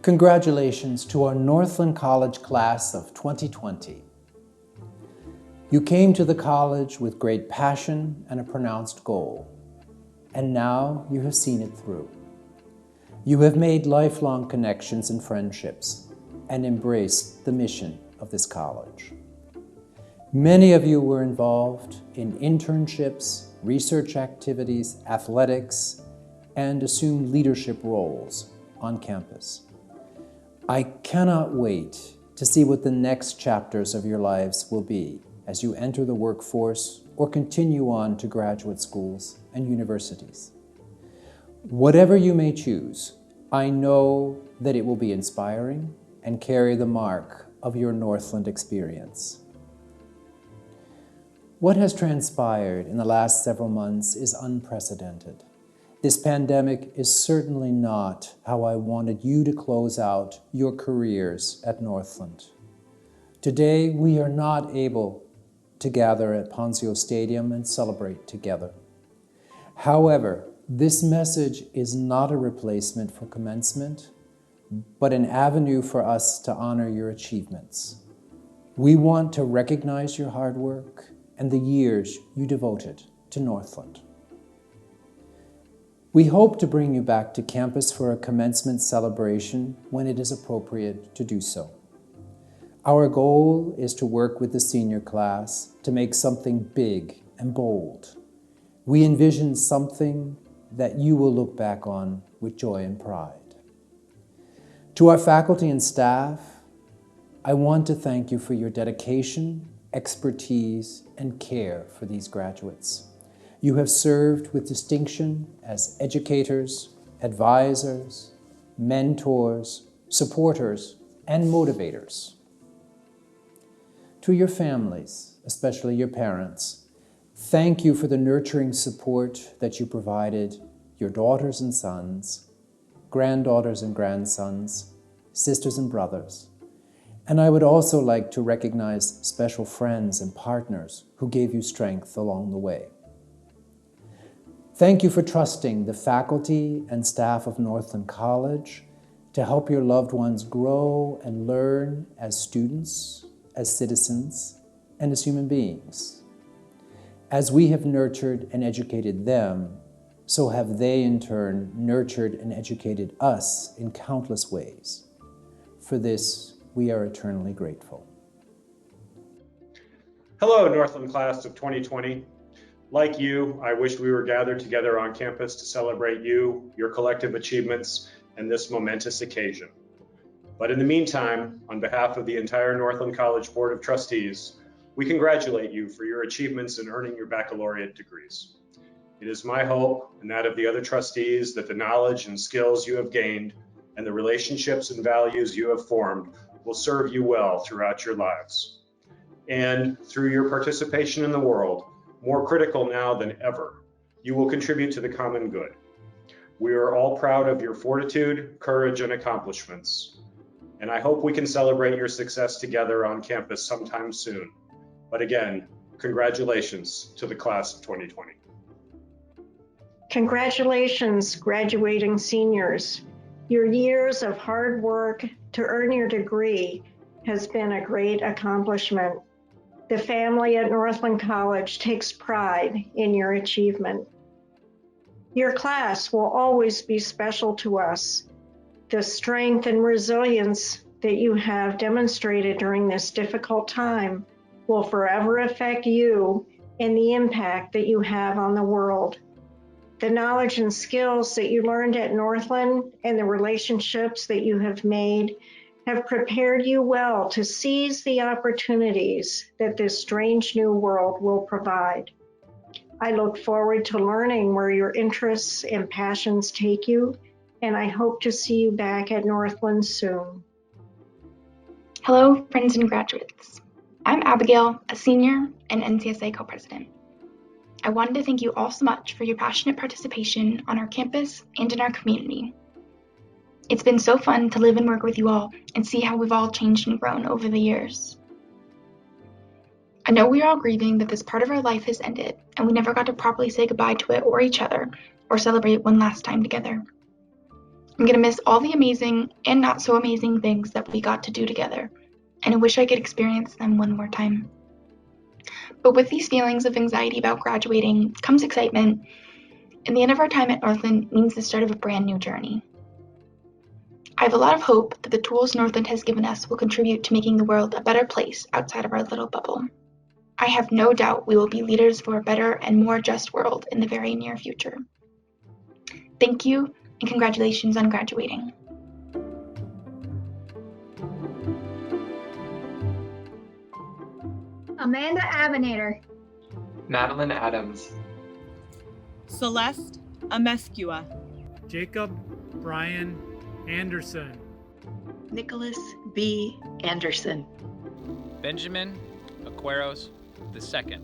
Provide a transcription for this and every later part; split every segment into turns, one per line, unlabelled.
Congratulations to our Northland College class of 2020. You came to the college with great passion and a pronounced goal, and now you have seen it through. You have made lifelong connections and friendships and embraced the mission of this college. Many of you were involved in internships, research activities, athletics, and assumed leadership roles on campus. I cannot wait to see what the next chapters of your lives will be as you enter the workforce or continue on to graduate schools and universities. Whatever you may choose, I know that it will be inspiring and carry the mark of your Northland experience. What has transpired in the last several months is unprecedented. This pandemic is certainly not how I wanted you to close out your careers at Northland. Today, we are not able to gather at Ponzio Stadium and celebrate together. However, this message is not a replacement for commencement, but an avenue for us to honor your achievements. We want to recognize your hard work and the years you devoted to Northland. We hope to bring you back to campus for a commencement celebration when it is appropriate to do so. Our goal is to work with the senior class to make something big and bold. We envision something that you will look back on with joy and pride. To our faculty and staff, I want to thank you for your dedication, expertise, and care for these graduates. You have served with distinction as educators, advisors, mentors, supporters, and motivators. To your families, especially your parents, thank you for the nurturing support that you provided your daughters and sons, granddaughters and grandsons, sisters and brothers. And I would also like to recognize special friends and partners who gave you strength along the way. Thank you for trusting the faculty and staff of Northland College to help your loved ones grow and learn as students, as citizens, and as human beings. As we have nurtured and educated them, so have they in turn nurtured and educated us in countless ways. For this, we are eternally grateful.
Hello, Northland class of 2020. Like you, I wish we were gathered together on campus to celebrate you, your collective achievements, and this momentous occasion. But in the meantime, on behalf of the entire Northland College Board of Trustees, we congratulate you for your achievements in earning your baccalaureate degrees. It is my hope, and that of the other trustees, that the knowledge and skills you have gained and the relationships and values you have formed will serve you well throughout your lives. And through your participation in the world, more critical now than ever, you will contribute to the common good. We are all proud of your fortitude, courage, and accomplishments. And I hope we can celebrate your success together on campus sometime soon. But again, congratulations to the class of 2020.
Congratulations, graduating seniors. Your years of hard work to earn your degree has been a great accomplishment. The family at Northland College takes pride in your achievement. Your class will always be special to us. The strength and resilience that you have demonstrated during this difficult time will forever affect you and the impact that you have on the world. The knowledge and skills that you learned at Northland and the relationships that you have made have prepared you well to seize the opportunities that this strange new world will provide. I look forward to learning where your interests and passions take you, and I hope to see you back at Northland soon.
Hello, friends and graduates. I'm Abigail, a senior and NCSA co-president. I wanted to thank you all so much for your passionate participation on our campus and in our community. It's been so fun to live and work with you all and see how we've all changed and grown over the years. I know we are all grieving that this part of our life has ended and we never got to properly say goodbye to it or each other or celebrate one last time together. I'm going to miss all the amazing and not so amazing things that we got to do together, and I wish I could experience them one more time. But with these feelings of anxiety about graduating comes excitement, and the end of our time at Northland means the start of a brand new journey. I have a lot of hope that the tools Northland has given us will contribute to making the world a better place outside of our little bubble. I have no doubt we will be leaders for a better and more just world in the very near future. Thank you, and congratulations on graduating.
Amanda Avenator.
Madeline Adams.
Celeste Amescua.
Jacob Brian Anderson.
Nicholas B. Anderson.
Benjamin Aqueros II.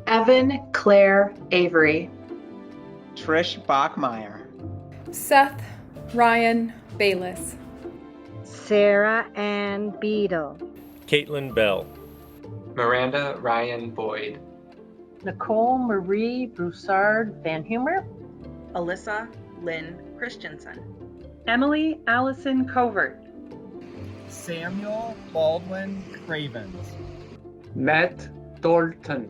Evan Claire Avery.
Trish Bachmeyer.
Seth Ryan Bayless.
Sarah Ann Beadle.
Caitlin Bell.
Miranda Ryan Boyd.
Nicole Marie Broussard Van Humer.
Alyssa Lynn Christensen.
Emily Allison Covert.
Samuel Baldwin Cravens.
Matt Dalton.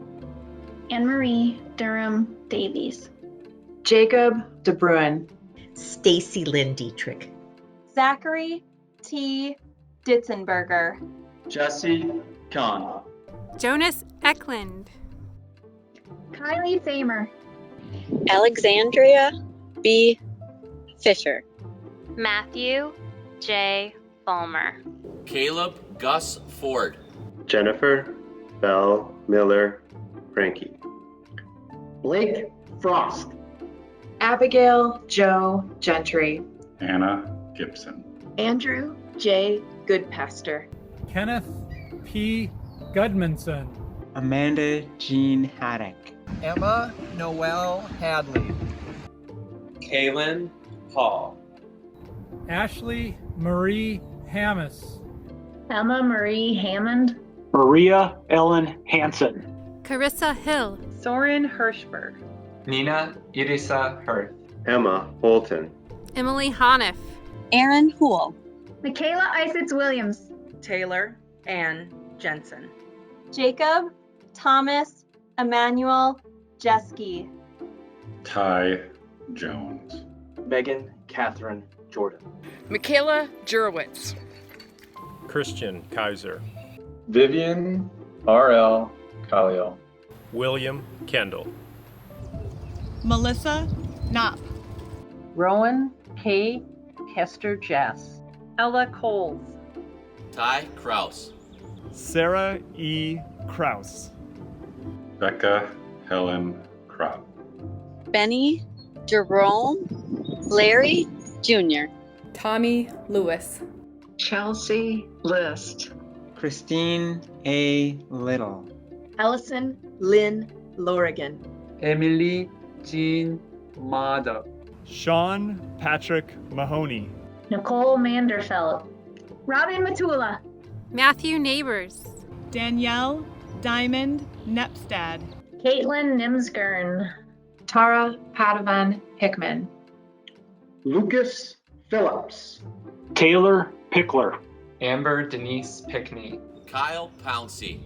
Anne-Marie Durham Davies.
Jacob DeBruin.
Stacy Lynn Dietrich.
Zachary T. Ditzenberger.
Jesse Kahn.
Jonas Eklund.
Kylie Famer.
Alexandria B. Fisher.
Matthew J. Fulmer.
Caleb Gus Ford.
Jennifer Belle Miller Frankie.
Blake Frost.
Abigail Joe Gentry.
Anna Gibson.
Andrew J. Goodpaster.
Kenneth P. Gudmanson.
Amanda Jean Haddock.
Emma Noel Hadley.
Kaylin Hall.
Ashley Marie Hammis.
Emma Marie Hammond.
Maria Ellen Hansen.
Carissa Hill.
Soren Hirschberg.
Nina Irisa Hirth.
Emma Holton.
Emily Honiff.
Aaron Hool.
Michaela Isitz Williams.
Taylor Ann Jensen.
Jacob Thomas Emmanuel Jeske.
Ty Jones.
Megan Catherine Jordan.
Michaela Jurowitz.
Christian Kaiser.
Vivian R.L. Khalil.
William Kendall.
Melissa Knopp.
Rowan K. Kester Jess. Ella Coles.
Ty Kraus.
Sarah E. Kraus.
Becca Helen Kropp.
Benny Jerome Larry Jr.
Tommy Lewis.
Chelsea List.
Christine A. Little.
Allison Lynn Lorigan.
Emily Jean Mada.
Sean Patrick Mahoney.
Nicole Manderfeld. Robin Matula.
Matthew Neighbors.
Danielle Diamond Nepstad.
Caitlin Nimsgern.
Tara Padovan Hickman.
Lucas Phillips. Taylor Pickler.
Amber Denise Pickney.
Kyle Pouncey.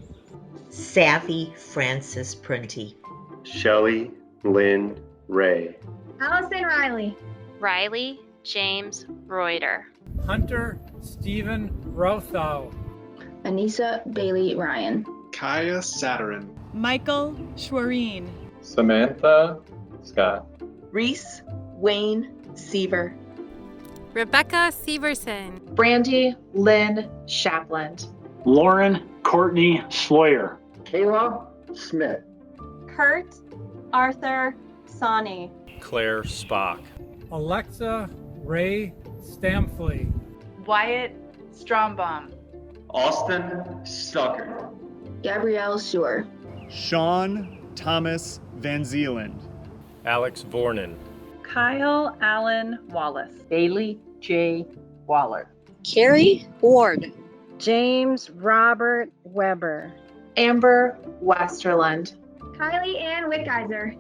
Savvy Francis Prunty.
Shelley Lynn Ray.
Allison Riley.
Riley James Reuter.
Hunter Stephen Rothau.
Anissa Bailey Ryan.
Kaya Satarin.
Michael Schwerin.
Samantha Scott.
Reese Wayne Seaver.
Rebecca Severson.
Brandy Lynn Shapland.
Lauren Courtney Sloyer. Kayla Smith.
Kurt Arthur Sani.
Claire Spock.
Alexa Ray Stamfley.
Wyatt Strombaum.
Austin Stucker.
Gabrielle Sewer.
Sean Thomas Van Zeeland.
Alex Vornan.
Kyle Allen Wallace.
Bailey J. Waller.
Carrie Ward.
James Robert Weber.
Amber Westerland.
Kylie Ann Wickizer.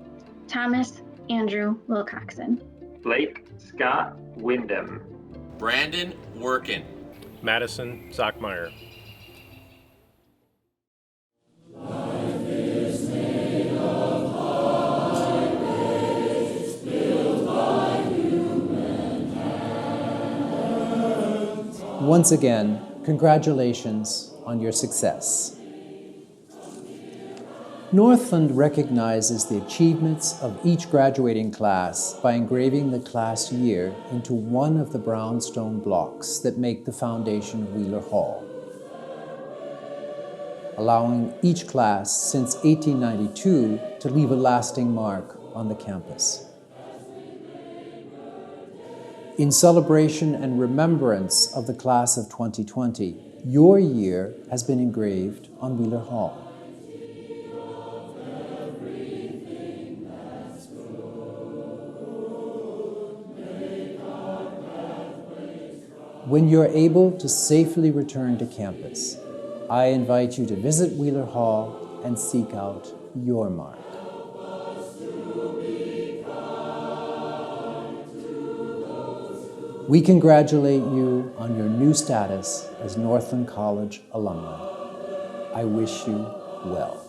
Thomas Andrew Wilcoxon.
Blake Scott Wyndham.
Brandon Workin.
Madison Zockmeyer.
Once again, congratulations on your success. Northland recognizes the achievements of each graduating class by engraving the class year into one of the brownstone blocks that make the foundation of Wheeler Hall, allowing each class since 1892 to leave a lasting mark on the campus. In celebration and remembrance of the class of 2020, your year has been engraved on Wheeler Hall. When you're able to safely return to campus, I invite you to visit Wheeler Hall and seek out your mark. We congratulate you on your new status as Northland College alumni. I wish you well.